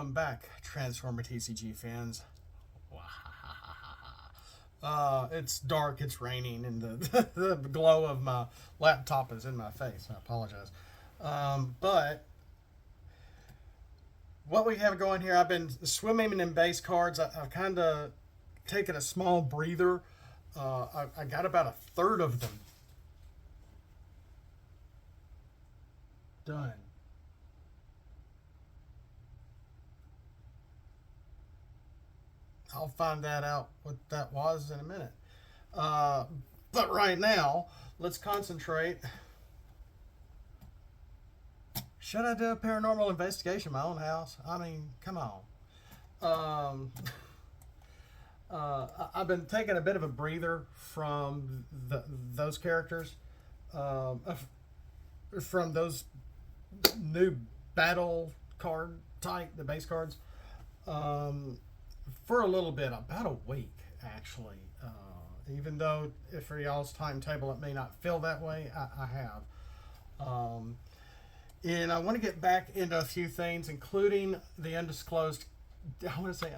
Welcome back, Transformer TCG fans. It's dark, it's raining, and the glow of my laptop is in my face. I apologize. But what we have going here, I've been swimming in base cards. I've kind of taken a small breather. I got about a third of them done. I'll find that out what that was in a minute. But right now, let's concentrate. Should I do a paranormal investigation in my own house? I mean, come on. I've been taking a bit of a breather from those characters, from those new battle card type, the base cards. For a little bit, about a week actually. Even though for y'all's timetable it may not feel that way, I have. And I want to get back into a few things, including the undisclosed, I want to say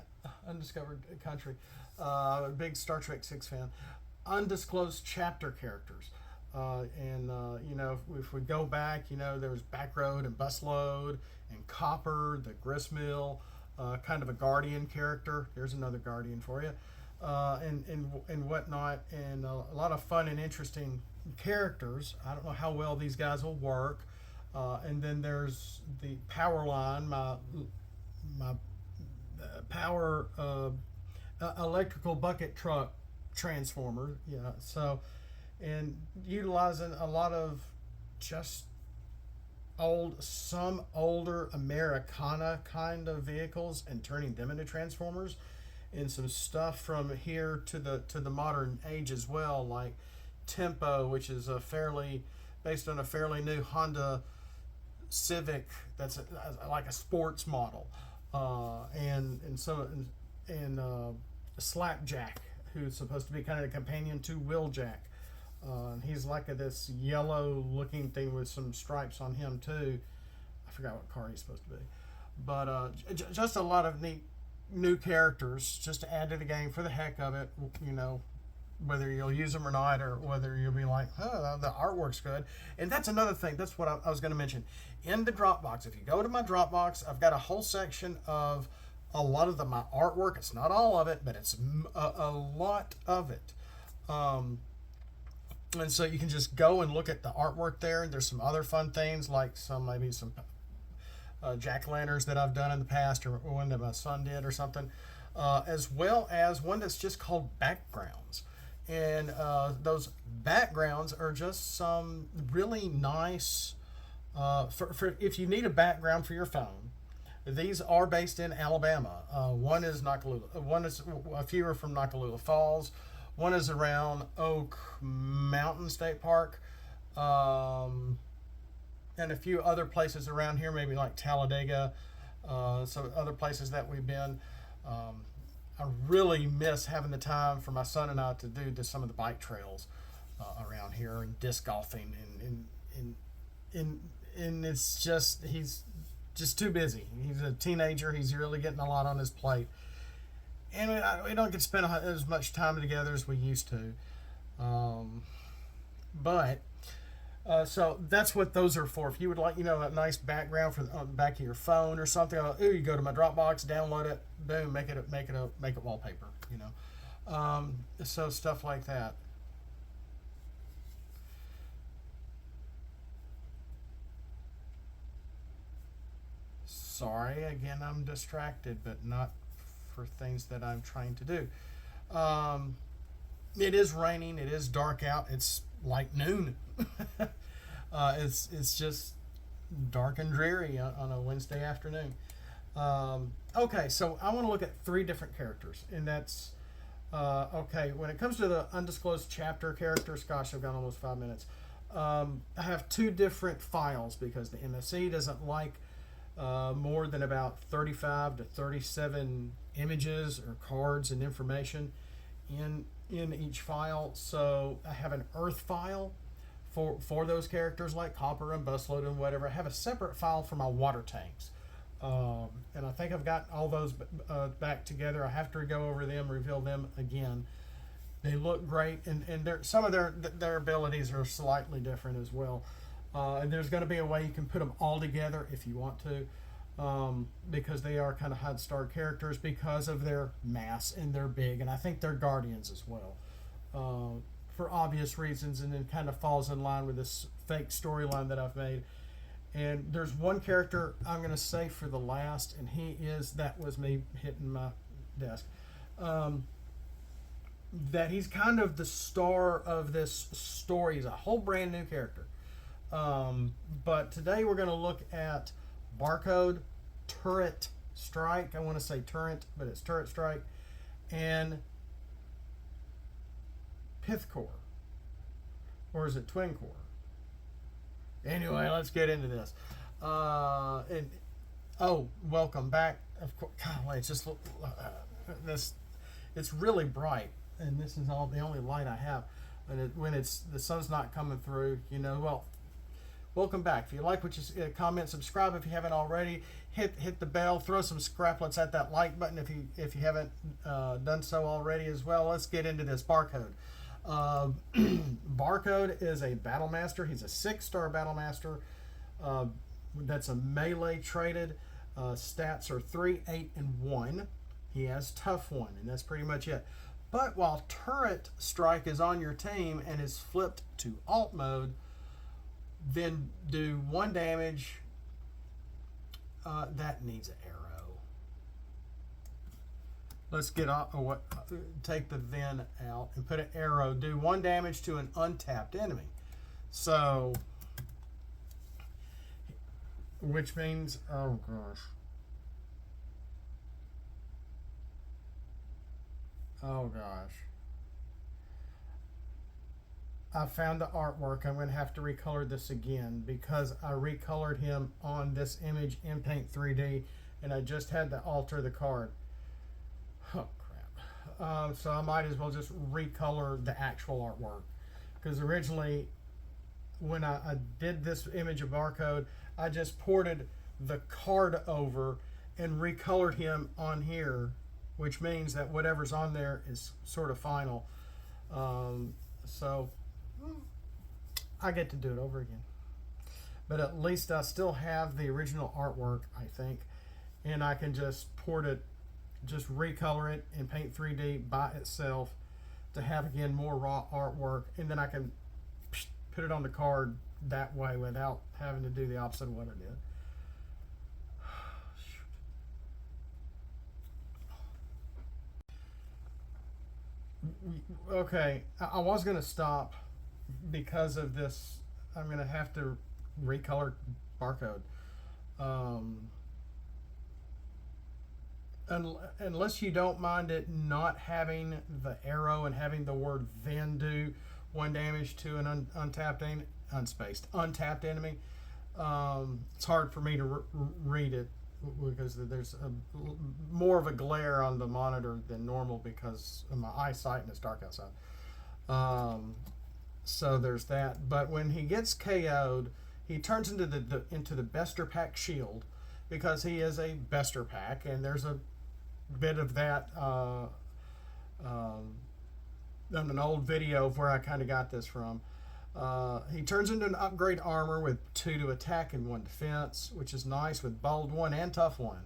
undiscovered country. Big Star Trek 6 fan. Undisclosed chapter characters. You know, if we go back, you know, there was Backroad and Busload and Copper, the Gristmill. Kind of a guardian character. There's another guardian for you, and whatnot, and a lot of fun and interesting characters. I don't know how well these guys will work. And then there's the power line, my power electrical bucket truck transformer. Yeah, so and utilizing a lot of just some older Americana kind of vehicles and turning them into transformers, and some stuff from here to the modern age as well, like Tempo, which is based on a fairly new Honda Civic that's like a sports model, and Slapjack, who's supposed to be kind of a companion to Wheeljack. And he's like this yellow looking thing with some stripes on him too. I forgot what car he's supposed to be. But just a lot of neat new characters just to add to the game for the heck of it. You know, whether you'll use them or not, or whether you'll be like, oh, the artwork's good. And that's another thing. That's what I was going to mention. In the Dropbox, if you go to my Dropbox, I've got a whole section of a lot of my artwork. It's not all of it, but it's a lot of it. And so you can just go and look at the artwork there. And there's some other fun things, like maybe some jack-o'-lanterns that I've done in the past, or one that my son did or something, as well as one that's just called backgrounds. And those backgrounds are just some really nice, for if you need a background for your phone. These are based in Alabama. One is a few are from Nakalula Falls. One is around Oak Mountain State Park, and a few other places around here, maybe like Talladega, some other places that we've been. I really miss having the time for my son and I to do some of the bike trails around here, and disc golfing, and it's just, he's just too busy. He's a teenager. He's really getting a lot on his plate. And we don't get to spend as much time together as we used to. So that's what those are for. If you would like, you know, a nice background for on the back of your phone or something, you go to my Dropbox, download it, boom, make it wallpaper, you know. So stuff like that. Sorry, again, I'm distracted, but not for things that I'm trying to do. It is raining. It is dark out. It's like noon. It's just dark and dreary on a Wednesday afternoon. Okay, so I want to look at 3 different characters, and that's okay. When it comes to the undisclosed chapter characters, gosh, I've got almost 5 minutes. I have 2 different files because the MSC doesn't like more than about 35 to 37 images or cards and information in each file. So I have an Earth file for those characters like Copper and Busload and whatever. I have a separate file for my Watertanks. And I think I've got all those back together. I have to go over them, reveal them again. They look great, and some of their abilities are slightly different as well. And there's going to be a way you can put them all together if you want to, because they are kind of high star characters because of their mass, and they're big, and I think they're guardians as well, for obvious reasons, and then kind of falls in line with this fake storyline that I've made. And there's one character I'm going to say for the last, and that was me hitting my desk. That he's kind of the star of this story. He's a whole brand new character. But today we're going to look at Barcode, Turret Strike. I want to say Turret, but it's Turret Strike. And PYTH CORE. Or is it Twin Core? Anyway, let's get into this. Welcome back. Of course, golly, it's just this. It's really bright, and this is the only light I have. And when the sun's not coming through, well, welcome back. If you like what you comment, subscribe if you haven't already. Hit the bell. Throw some scraplets at that like button if you haven't done so already as well. Let's get into this Barcode. Barcode is a battle master. He's a 6-star battle master. That's a melee traded. Stats are 3, 8, and 1. He has tough 1, and that's pretty much it. But while Turret Strike is on your team and is flipped to alt mode, then do 1 damage. That needs an arrow. Let's take the then out and put an arrow. Do 1 damage to an untapped enemy. So, which means, oh gosh. Oh gosh. I found the artwork. I'm going to have to recolor this again because I recolored him on this image in Paint 3D, and I just had to alter the card. Oh crap. So I might as well just recolor the actual artwork, because originally when I did this image of Barcode, I just ported the card over and recolored him on here, which means that whatever's on there is sort of final. So I get to do it over again. But at least I still have the original artwork, I think, and I can just port it, just recolor it in Paint 3D by itself to have, again, more raw artwork, and then I can put it on the card that way without having to do the opposite of what I did. Okay, I was going to stop because of this. I'm going to have to recolor Barcode. Unless you don't mind it not having the arrow and having the word then do 1 damage to an untapped enemy. It's hard for me to read it because there's more of a glare on the monitor than normal because of my eyesight and it's dark outside. So there's that. But when he gets KO'd, he turns into the Bester Pack shield, because he is a Bester Pack, and there's a bit of that on an old video of where I kind of got this from. He turns into an upgrade armor with 2 to attack and 1 defense, which is nice, with bold 1 and tough 1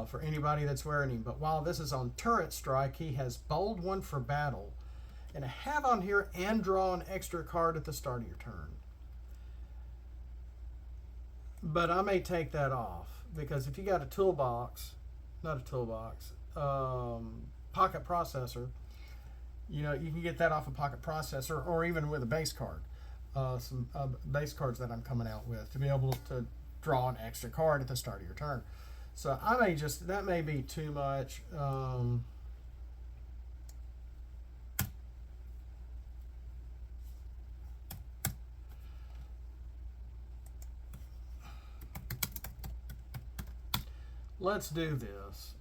for anybody that's wearing him. But while this is on Turret Strike, he has bold 1 for battle, and a have on here and draw an extra card at the start of your turn. But I may take that off, because if you got a toolbox, pocket processor, you can get that off a pocket processor, or even with a base card. Some base cards that I'm coming out with, to be able to draw an extra card at the start of your turn. So that may be too much. Let's do this.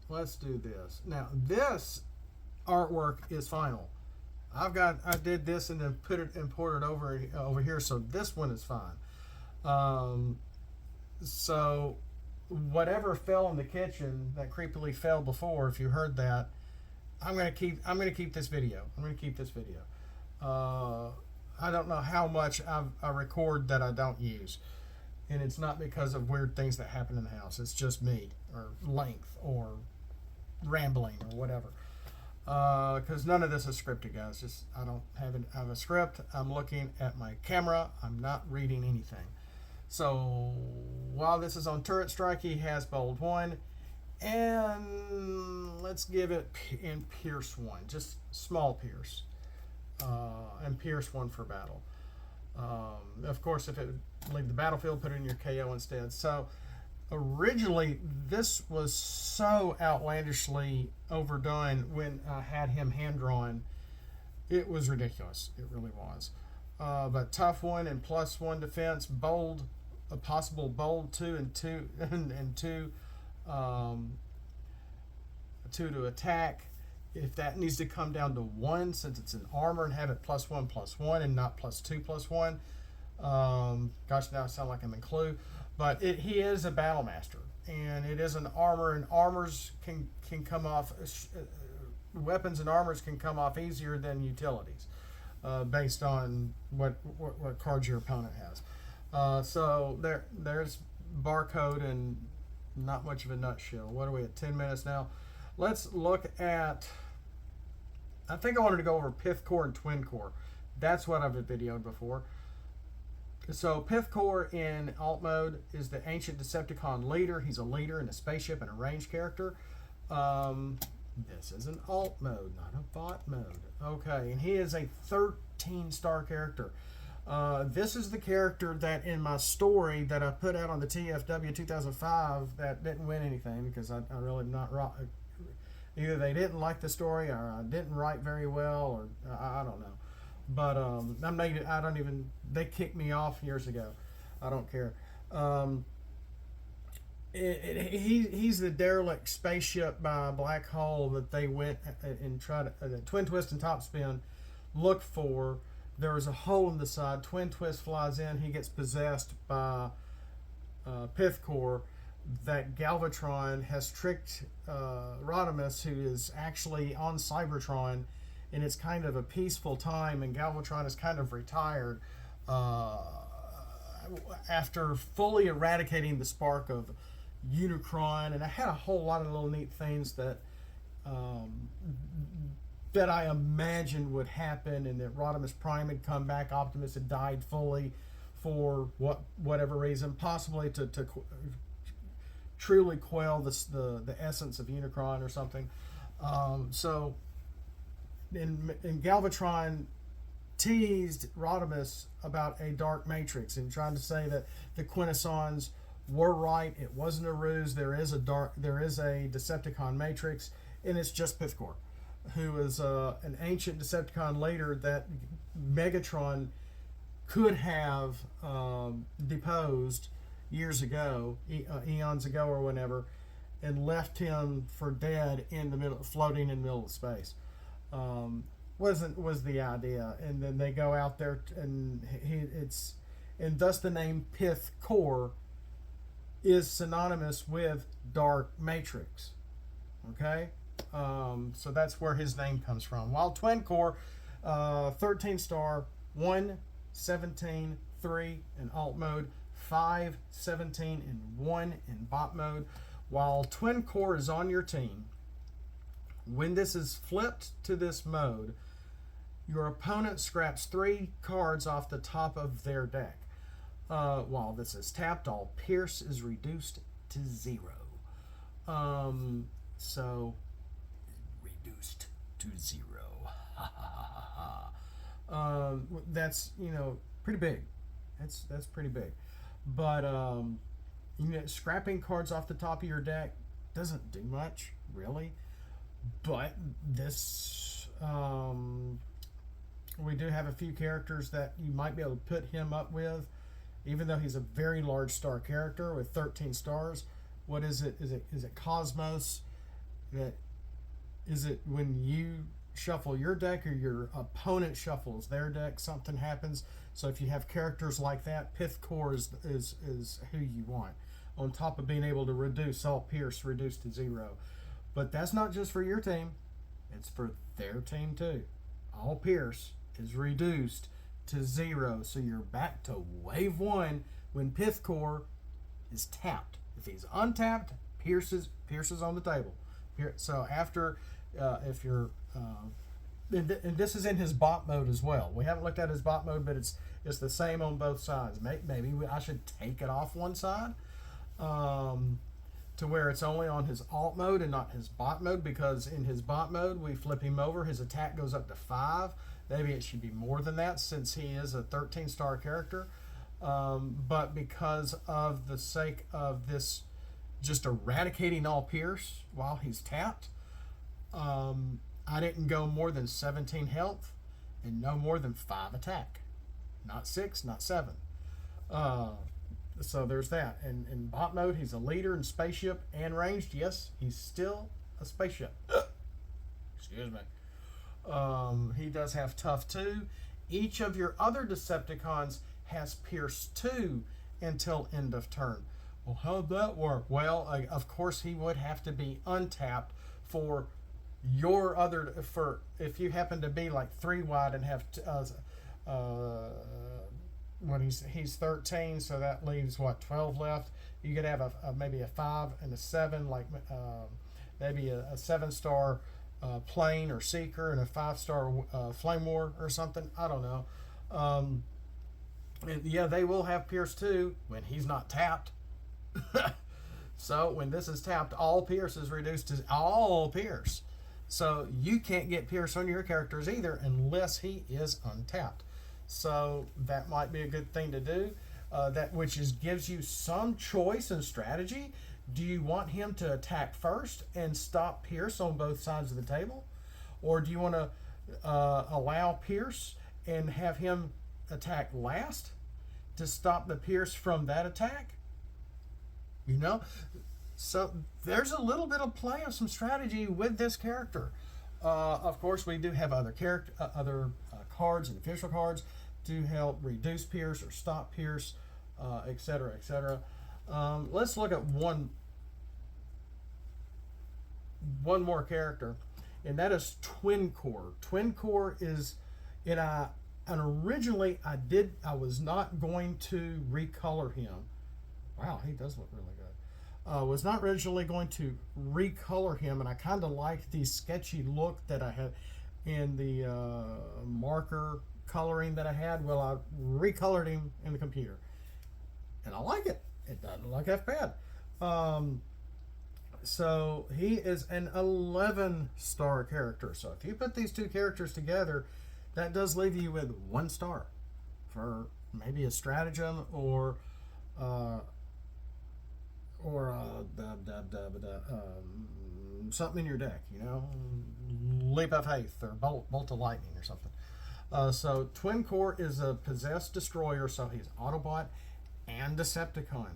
Now, this artwork is final. I did this and then imported over here, so this one is fine. So whatever fell in the kitchen that creepily fell before, if you heard that, I'm gonna keep this video. I don't know how much I record that I don't use, and it's not because of weird things that happen in the house. It's just me, or length, or rambling, or whatever. Because none of this is scripted, guys. Just I don't have a script. I'm looking at my camera. I'm not reading anything. So while this is on Turret Strike, he has Bold 1. And let's give it in Pierce 1. Just small Pierce. And Pierce 1 for battle. Of course, if it would leave the battlefield, put it in your KO instead. So originally, this was so outlandishly overdone when I had him hand-drawn. It was ridiculous. It really was. But tough 1 and +1 defense, bold, a possible bold 2 and 2 and 2 to attack. If that needs to come down to 1, since it's an armor, and have it +1/+1 and not +2/+1. Gosh, now I sound like I'm in Clue. But he is a battle master, and it is an armor, and armors can come off. Weapons and armors can come off easier than utilities, based on what cards your opponent has. So there's Barcode, and not much of a nutshell. What are we at? 10 minutes now. Let's look at. I think I wanted to go over PYTH CORE and Twin CORE. That's what I've videoed before. So PYTH CORE in alt mode is the ancient Decepticon leader. He's a leader in a spaceship and a ranged character. This is an alt mode, not a bot mode. Okay, and he is a 13-star character. This is the character that in my story that I put out on the TFW 2005 that didn't win anything because I really not right. Either they didn't like the story, or I didn't write very well, or I don't know. But I made it. I don't even. They kicked me off years ago. I don't care. He's the derelict spaceship by a black hole that they went and tried to twin twist and top spin. Looked for. There was a hole in the side. Twin twist flies in. He gets possessed by PYTH CORE. That Galvatron has tricked Rodimus, who is actually on Cybertron, and it's kind of a peaceful time, and Galvatron is kind of retired after fully eradicating the spark of Unicron, and I had a whole lot of little neat things that that I imagined would happen, and that Rodimus Prime had come back, Optimus had died fully for whatever reason, possibly to truly quell the essence of Unicron or something. So in Galvatron teased Rodimus about a dark matrix and trying to say that the Quintessons were right. It wasn't a ruse. There is a Decepticon matrix, and it's just PYTH CORE, who is an ancient Decepticon leader that Megatron could have deposed years ago, eons ago or whenever, and left him for dead in the middle, floating in the middle of space. Was the idea, and then they go out there and and thus the name PYTH CORE is synonymous with Dark Matrix. Okay, so that's where his name comes from. While Twin CORE, 13-star, 1, 17, 3 in alt mode, 5, 17, and 1 in bot mode. While Twin CORE is on your team, when this is flipped to this mode, your opponent scraps 3 cards off the top of their deck. While this is tapped, all Pierce is reduced to 0. So, reduced to 0. That's, pretty big. That's pretty big. But, scrapping cards off the top of your deck doesn't do much, really. But this, we do have a few characters that you might be able to put him up with, even though he's a very large star character with 13 stars. What is it? Is it Cosmos? Is it when you shuffle your deck or your opponent shuffles their deck, something happens? So if you have characters like that, PYTH CORE is who you want. on top of being able to reduce all Pierce reduced to 0. But that's not just for your team, it's for their team too. All Pierce is reduced to 0, so you're back to wave 1 when PYTH CORE is tapped. If he's untapped, Pierce is on the table. So after, if you're, and this is in his bot mode as well. We haven't looked at his bot mode, but it's the same on both sides. Maybe I should take it off one side to where it's only on his alt mode and not his bot mode, because in his bot mode, we flip him over, his attack goes up to 5. Maybe it should be more than that since he is a 13-star character. But because of the sake of this just eradicating all Pierce while he's tapped, I didn't go more than 17 health and no more than 5 attack. Not 6, not 7. So there's that. And in bot mode, he's a leader in spaceship and ranged. Yes, he's still a spaceship. Excuse me. He does have tough 2. Each of your other Decepticons has Pierce 2 until end of turn. Well, how'd that work? Well, of course he would have to be untapped for your other, for if you happen to be like 3 wide and have when he's 13, so that leaves what, 12 left. You could have maybe a 5 and a 7, like maybe a 7-star plane or seeker and a 5-star flame war or something. I don't know. And yeah, they will have Pierce 2 when he's not tapped. So when this is tapped, all Pierce is reduced to all Pierce. So you can't get Pierce on your characters either unless he is untapped. So that might be a good thing to do. Gives you some choice and strategy. Do you want him to attack first and stop Pierce on both sides of the table? Or do you want to allow Pierce and have him attack last to stop the Pierce from that attack? You know? So there's a little bit of play of some strategy with this character. Of course, we do have other cards and official cards to help reduce Pierce or stop Pierce, etc., etc. Let's look at one more character, and that is Twin Core. Twin Core is, and originally I was not going to recolor him. Wow, he does look really good. Was not originally going to recolor him, and I kind of liked the sketchy look that I had in the marker coloring that I had. Well, I recolored him in the computer, and I like it. It doesn't look that bad. So he is an 11-star character. So if you put these two characters together, that does leave you with 1 star for maybe a stratagem or something in your deck, you know, Leap of Faith or Bolt of Lightning or something. So Twin Core is a possessed destroyer, so he's Autobot and Decepticon.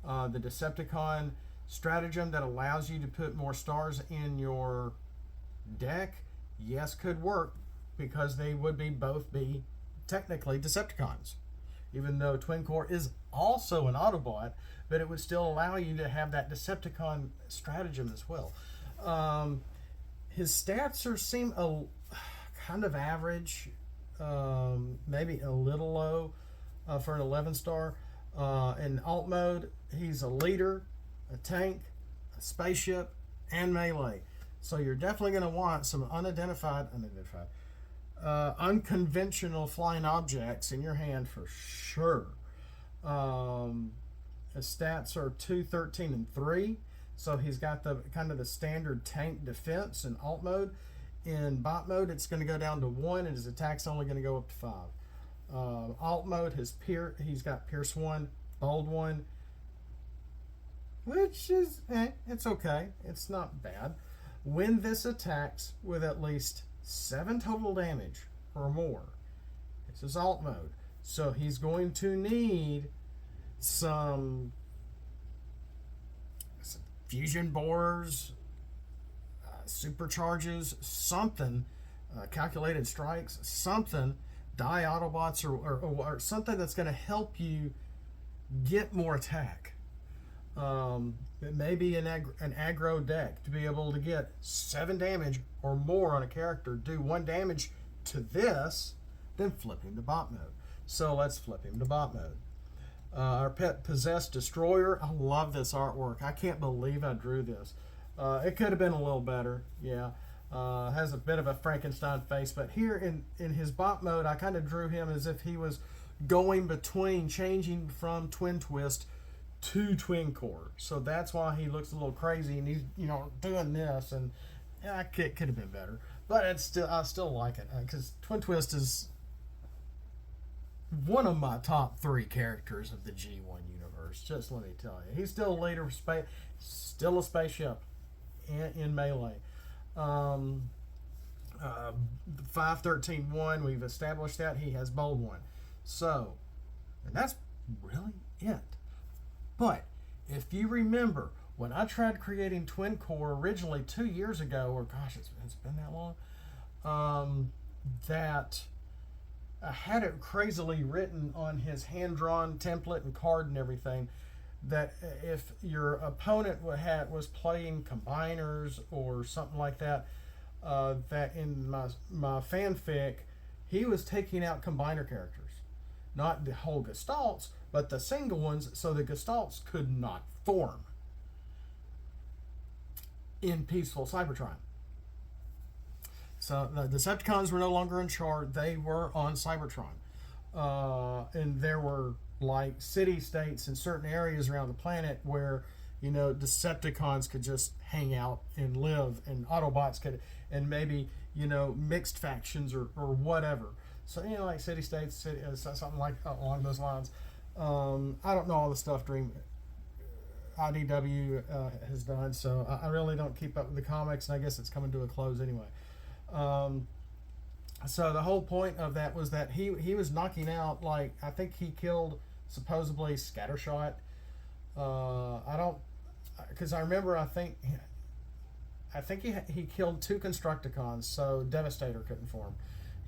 The Decepticon stratagem that allows you to put more stars in your deck, yes, could work because they would both be technically Decepticons. Even though Twin Core is also an Autobot, but it would still allow you to have that Decepticon stratagem as well. His stats seem kind of average, maybe a little low for an 11-star. In alt mode, he's a leader, a tank, a spaceship, and melee. So you're definitely going to want some unconventional flying objects in your hand for sure. His stats are 2, 13, and 3. So he's got the kind of the standard tank defense in alt mode. In bot mode, it's going to go down to 1, and his attack's only going to go up to 5. Alt mode, he's got Pierce 1, Bold 1, which is, it's okay. It's not bad. When this attacks with at least 7 total damage or more, it's his alt mode. So he's going to need some fusion borers, supercharges, something, calculated strikes, something, die Autobots, or something that's going to help you get more attack. It may be an aggro deck to be able to get 7 damage or more on a character, do 1 damage to this, then flip him to bot mode. So let's flip him to bot mode. Our pet Possessed Destroyer. I love this artwork. I can't believe I drew this. It could have been a little better, yeah. Has a bit of a Frankenstein face, but here in his bot mode, I kind of drew him as if he was going between changing from Twin Twist to Twin Core. So that's why he looks a little crazy, and he's, you know, doing this, and yeah, it could have been better. But I still like it, because Twin Twist is one of my top 3 characters of the G1 universe. Just let me tell you, he's still a leader of space, still a spaceship in Melee. 513-1, we've established that he has Bold 1. So, and that's really it. But if you remember, when I tried creating Twin Core originally 2 years ago, or gosh, it's been that long, that I had it crazily written on his hand-drawn template and card and everything, that if your opponent was playing combiners or something like that, that in my fanfic, he was taking out combiner characters. Not the whole Gestalts, but the single ones, so the Gestalts could not form in peaceful Cybertron. So the Decepticons were no longer in charge. They were on Cybertron. And there were like city-states in certain areas around the planet where, you know, Decepticons could just hang out and live, and Autobots could, and maybe, you know, mixed factions or whatever. So, you know, like city-states, something like along those lines. I don't know all the stuff Dream IDW has done, so I really don't keep up with the comics, and I guess it's coming to a close anyway. So the whole point of that was that he was knocking out, like, I think he killed supposedly Scattershot. Because I remember, I think he killed 2 Constructicons, so Devastator couldn't form.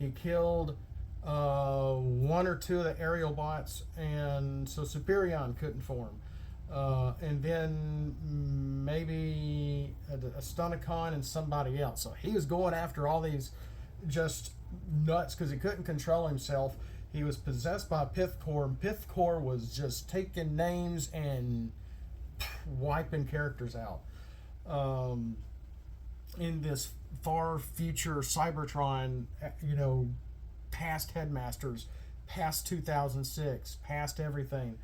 He killed 1 or 2 of the aerial bots, and so Superion couldn't form. And then maybe a Stunicon and somebody else. So he was going after all these just nuts because he couldn't control himself. He was possessed by PYTH CORE, and PYTH CORE was just taking names and wiping characters out. In this far future Cybertron, you know, past Headmasters, past 2006, past everything.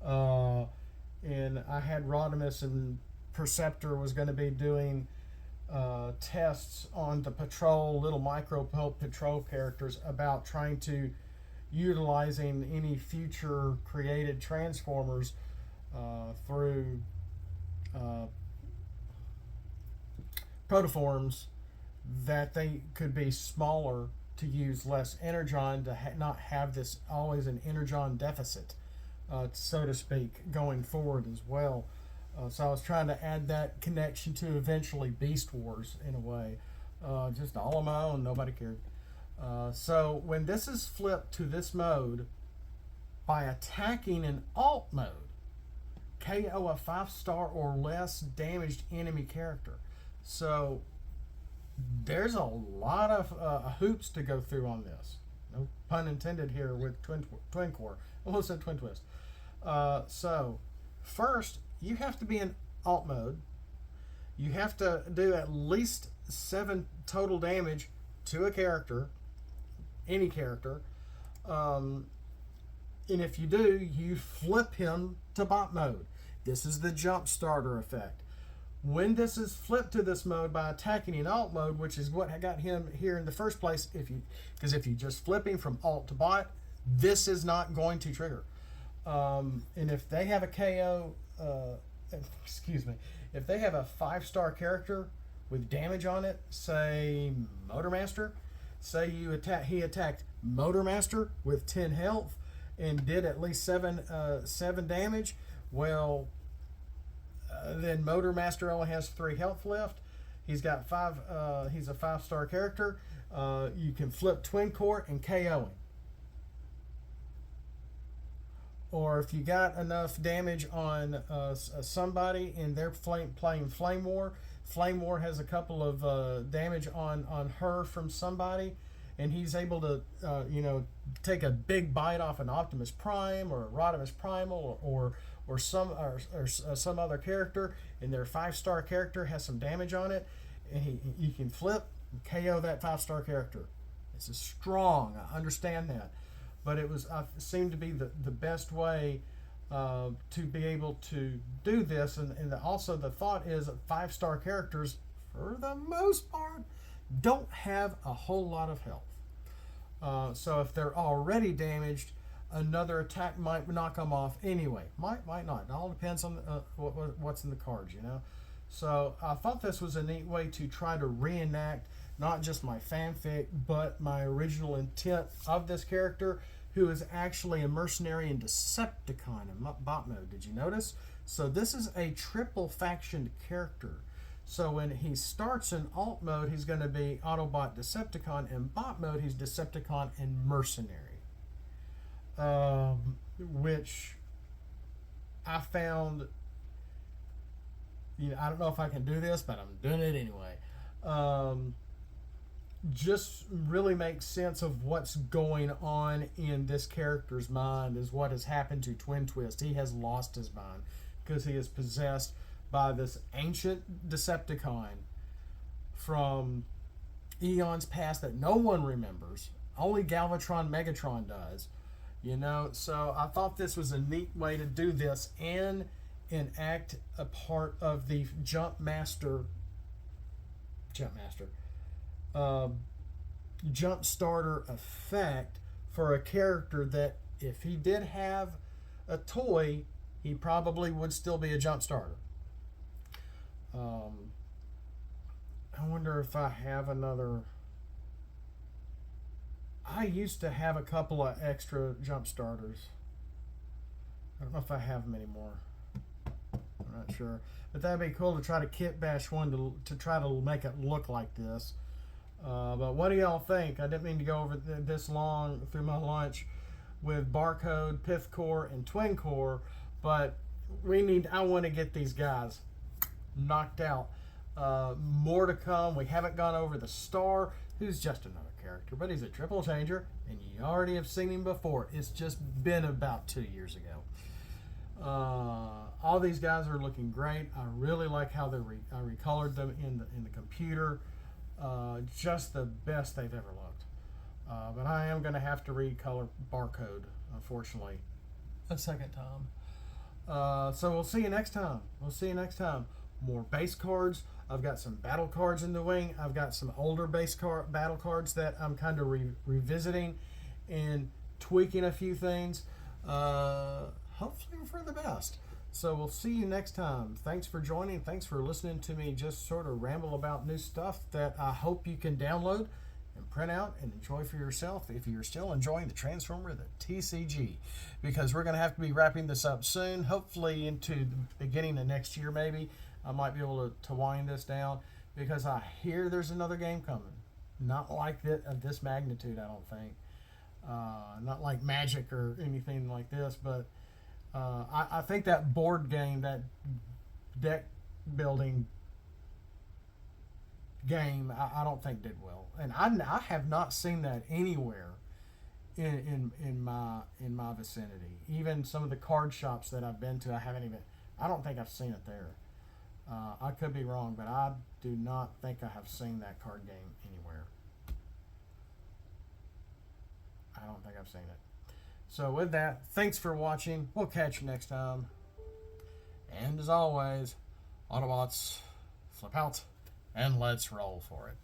And I had Rodimus and Perceptor was going to be doing tests on the patrol, little micro patrol characters, about trying to utilizing any future created Transformers through protoforms, that they could be smaller to use less energon, to not have this always an energon deficit, so to speak, going forward as well. So I was trying to add that connection to eventually Beast Wars in a way, just all on my own, nobody cared. So when this is flipped to this mode, by attacking an alt mode, KO a 5-star or less damaged enemy character. So there's a lot of hoops to go through on this. No pun intended here with Twin Core. I almost said Twin Twist. So first, you have to be in alt mode. You have to do at least 7 total damage to a character, any character. And if you do, you flip him to bot mode. This is the jump starter effect. When this is flipped to this mode by attacking in alt mode, which is what got him here in the first place, because if you just flip him from alt to bot, this is not going to trigger. And if they have a KO, if they have a 5-star character with damage on it, say Motormaster, say he attacked Motormaster with 10 health and did at least 7 damage, well, then Motormaster only has 3 health left. He's got 5. He's a 5-star character. You can flip Twin Core and KO him. or if you got enough damage on somebody and they're playing Flame War. Flame War has a couple of damage on her from somebody, and he's able to take a big bite off an Optimus Prime or a Rodimus Primal or some other character, and their 5-star character has some damage on it, and you can flip and KO that 5-star character. This is strong. I understand that, but it seemed to be the best way to be able to do this, and also the thought is that 5-star characters, for the most part, don't have a whole lot of health. So if they're already damaged, another attack might knock them off anyway. Might not. It all depends on what's in the cards, So I thought this was a neat way to try to reenact not just my fanfic, but my original intent of this character, who is actually a mercenary and Decepticon in bot mode. Did you notice? So this is a triple factioned character. So when he starts in alt mode, he's going to be Autobot Decepticon. In bot mode, he's Decepticon and mercenary. Which I found, I don't know if I can do this, but I'm doing it anyway. Just really makes sense of what's going on in this character's mind, is what has happened to Twin Twist. He has lost his mind because he is possessed by this ancient Decepticon from eons past that no one remembers. Only Galvatron Megatron does. So I thought this was a neat way to do this and enact a part of the Jump Master Jump Starter effect for a character that, if he did have a toy, he probably would still be a Jump Starter. I wonder if I have another. I used to have a couple of extra Jump Starters. I don't know if I have them anymore. I'm not sure. But that'd be cool to try to kit bash one to try to make it look like this. But what do y'all think? I didn't mean to go over this long through my lunch with Barcode, PYTH CORE, and Twin Core, but I want to get these guys knocked out. More to come. We haven't gone over the Star, who's just another character, but he's a triple changer, and you already have seen him before. It's just been about 2 years ago. All these guys are looking great. I really like how I recolored them in the computer. Just the best they've ever looked. But I am going to have to recolor Barcode, unfortunately, a second time. So we'll see you next time. More base cards. I've got some battle cards in the wing. I've got some older battle cards that I'm kind of revisiting and tweaking a few things. Hopefully for the best. So we'll see you next time. Thanks for joining. Thanks for listening to me just sort of ramble about new stuff that I hope you can download and print out and enjoy for yourself if you're still enjoying the Transformer, the TCG. Because we're going to have to be wrapping this up soon, hopefully into the beginning of next year maybe. I might be able to wind this down because I hear there's another game coming. Not like of this magnitude, I don't think. Not like Magic or anything like this, but I think that board game, that deck building game, I don't think did well, and I have not seen that anywhere in my vicinity. Even some of the card shops that I've been to, I don't think I've seen it there. I could be wrong, but I do not think I have seen that card game anywhere. I don't think I've seen it. So with that, thanks for watching. We'll catch you next time. And as always, Autobots, flip out, and let's roll for it.